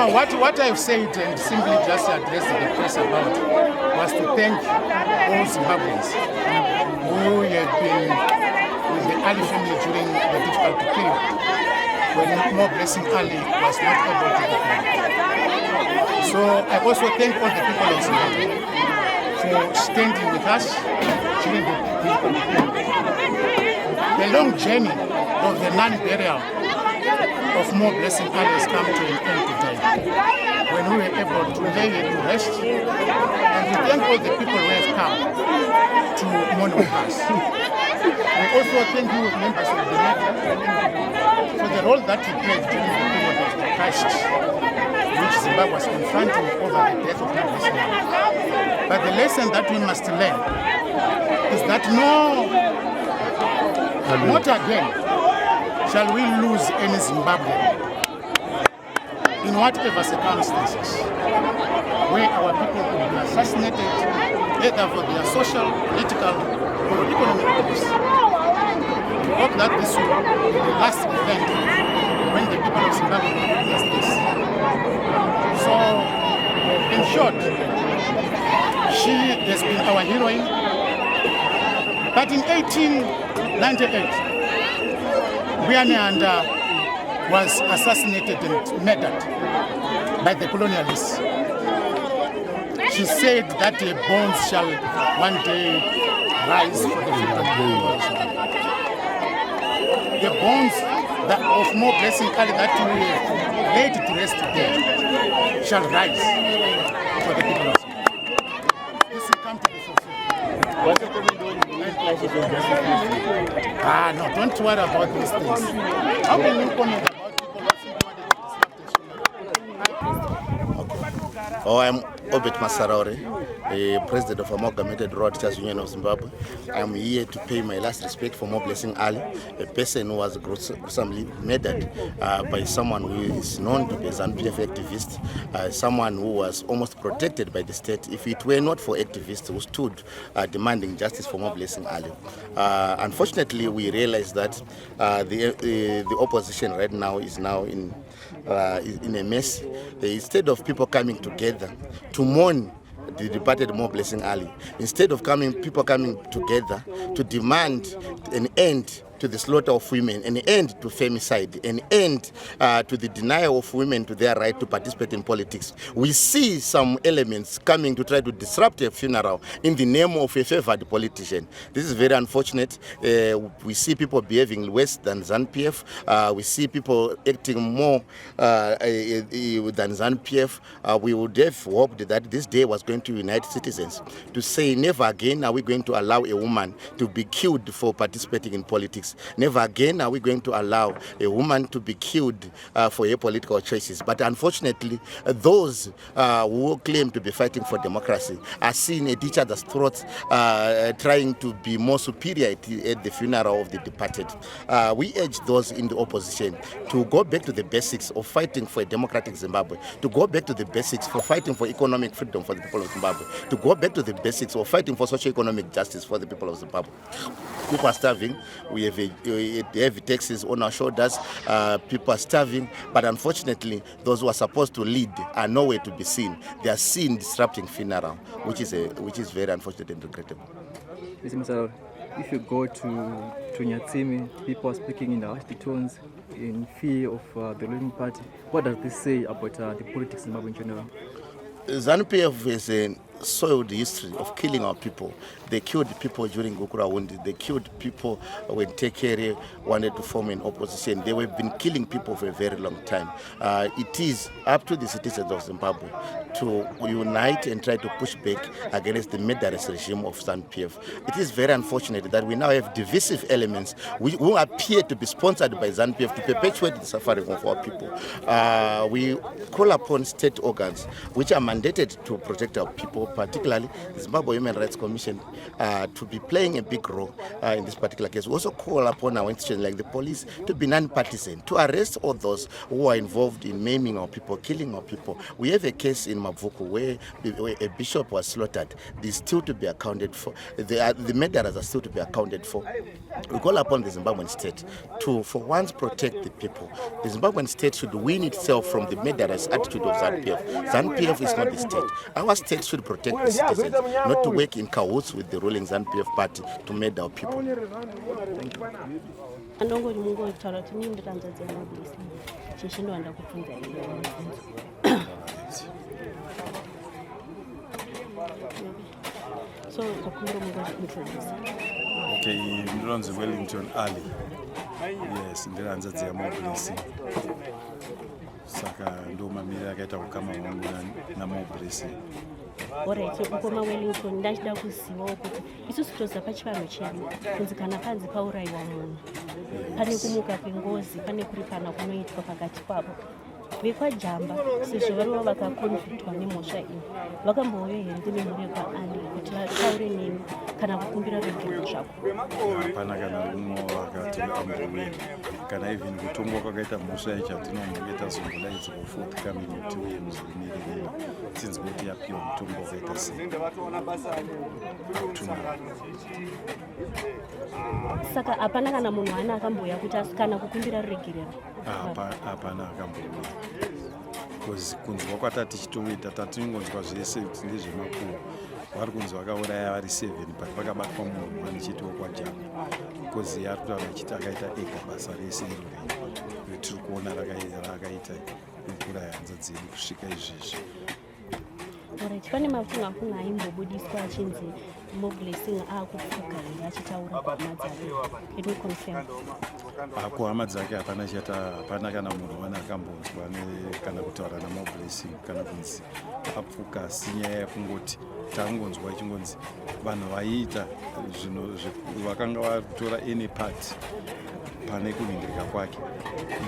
No, what I've said and simply just addressed the press about was to thank all Zimbabweans who had been with the Ali family during the difficult period when more Blessing Ali was not able to be. So I also thank all the people of Zimbabwe for standing with us during the long journey of the non-burial of more blessing has come to an end today, when we were able to lay it to rest, and we thank all the people who have come to mourn with us. We also thank you, members of the media, for the role that you played during the period of the crisis, which Zimbabwe was confronting over the death of that listener. But the lesson that we must learn is that not again shall we lose any Zimbabwean in whatever circumstances where our people could be assassinated either for their social, political, or economic beliefs. We hope that this will be the last event when the people of Zimbabwe will witness this. So, in short, she has been our heroine. But in 1898, Nyanda was assassinated and murdered by the colonialists. She said that the bones shall one day rise for the future. The bones of more blessing that we laid to rest today shall rise for the people of Zimbabwe. This will come to be fulfilled. No, don't worry about these things. How can you comment about people who simply wanted to disrupt? I'm Masaraure, President of Amalgamated Road Teachers Union of Zimbabwe. I'm here to pay my last respect for More Blessing Ali, a person who was gruesomely murdered by someone who is known to be a ZANU-PF activist, someone who was almost protected by the state if it were not for activists who stood demanding justice for More Blessing Ali. Unfortunately, we realize that the opposition right now is now in a mess. Instead of people coming together to mourn the departed More Blessing Ali, instead of people coming together to demand an end to the slaughter of women, an end to femicide, an end to the denial of women to their right to participate in politics. We see some elements coming to try to disrupt a funeral in the name of a favored politician. This is very unfortunate. We see people behaving worse than ZANU-PF. We see people acting more than ZANU-PF. We would have hoped that this day was going to unite citizens to say never again are we going to allow a woman to be killed for participating in politics. Never again are we going to allow a woman to be killed for her political choices. But unfortunately, those who claim to be fighting for democracy are seen at each other's throats, trying to be more superior at the funeral of the departed. We urge those in the opposition to go back to the basics of fighting for a democratic Zimbabwe, to go back to the basics for fighting for economic freedom for the people of Zimbabwe, to go back to the basics of fighting for socio-economic justice for the people of Zimbabwe. People are starving. We have heavy taxes on our shoulders. People are starving, but unfortunately, those who are supposed to lead are nowhere to be seen. They are seen disrupting funeral, which is very unfortunate and regrettable. Mr. Masaraure, if you go to Nyatsimi, people are speaking in harsh tones in fear of the ruling party. What does this say about the politics in Zimbabwe in general? ZANU-PF is a soiled history of killing our people. They killed people during Gukurahundi. They killed people when Tekere wanted to form an opposition. They have been killing people for a very long time. It is up to the citizens of Zimbabwe to unite and try to push back against the murderous regime of ZANU-PF. It is very unfortunate that we now have divisive elements who appear to be sponsored by ZANU-PF to perpetuate the suffering of our people. We call upon state organs which are mandated to protect our people, particularly the Zimbabwe Human Rights Commission, to be playing a big role in this particular case. We also call upon our institutions like the police to be non-partisan, to arrest all those who are involved in maiming our people, killing our people. We have a case in Mavuku where a bishop was slaughtered. They still to be accounted for. The murderers are still to be accounted for. We call upon the Zimbabwean state to, for once, protect the people. The Zimbabwean state should wean itself from the murderous attitude of ZANU-PF. ZANU-PF is not the state. Our state should protect the citizens, not to work in cahoots with the ruling ZANU-PF party to murder our people. So kukumbira mungu introduce. Okay, ndinonzi Wellington Ali. Yes, ndiranza dzia mobilisi. Saka ndo mamiri akaita kukama wangu na mobilisi. Alright, so ukoma Wellington ndachida kuzivawo kuti isusu toza pachivano chedu kunzi kana panzi paurayiwa munhu pane kumuka kwengozi pane kuripana kunoitwa pakati pavo vekwajamba sezvo varivo vakakonvhitwa nemhosva iyi vakambouya here ndine mhuri kwaali kuti vataure nemi kana kukumbira rugiro zvako? Hapana kana umwe vakati ambuye kana even kutongwa kwakaita mhosva ichatinomboita zombolaidzi kuforthcoming kuti uye muzomiriri since kuti yapiwa mutombo wakaita sei. Saka hapana kana munhu ana akambouya kuti kana kukumbira ruregerero? Hapana akambouya kunzwa kwatati tichitoita tatingonzwa zvese kuti ndezvemakuru vari kunzi vakauraya vari 7 but vakabatwa munhu vanichitiwo kwajama kozi ari kutaura achiti akaita ega basa rese irori tiri kuona rakaita kukuraya hanza dzedu kusvika izvezvi. Alright, pane mafunga aimbobudiswa achinzi moblessing akupfuka here achitaura kuhama dzake. Can you confirm? Kuhama dzake hapana kana munhu wana akambonzwa kana kutaura namoblessing kana kunzi apfuka, asi nyaya yakungoti tangonzwa ichingonzi vanhu vaiita zvinhu vakanga vatora any part pane kuningirika kwake.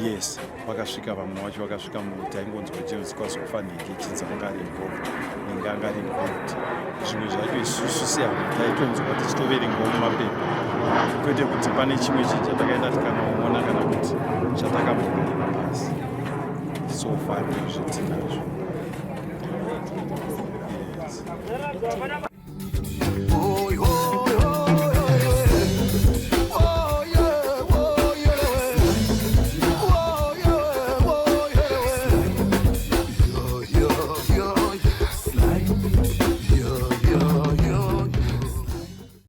Yes, vakasvika vamwe vacho vakasvika taingonzwa chinzi kwazofanike chinzi anga ari involved ninge anga ari involved. Zvimwe zvacho isusu sehamwe taitonzwa tichitoverengawo mumapepa kwete kuti pane chimwe chinhu chatakaenda tikanaona kana kuti chatakambogara pasi. So far ndizvo tinazvo. Yes.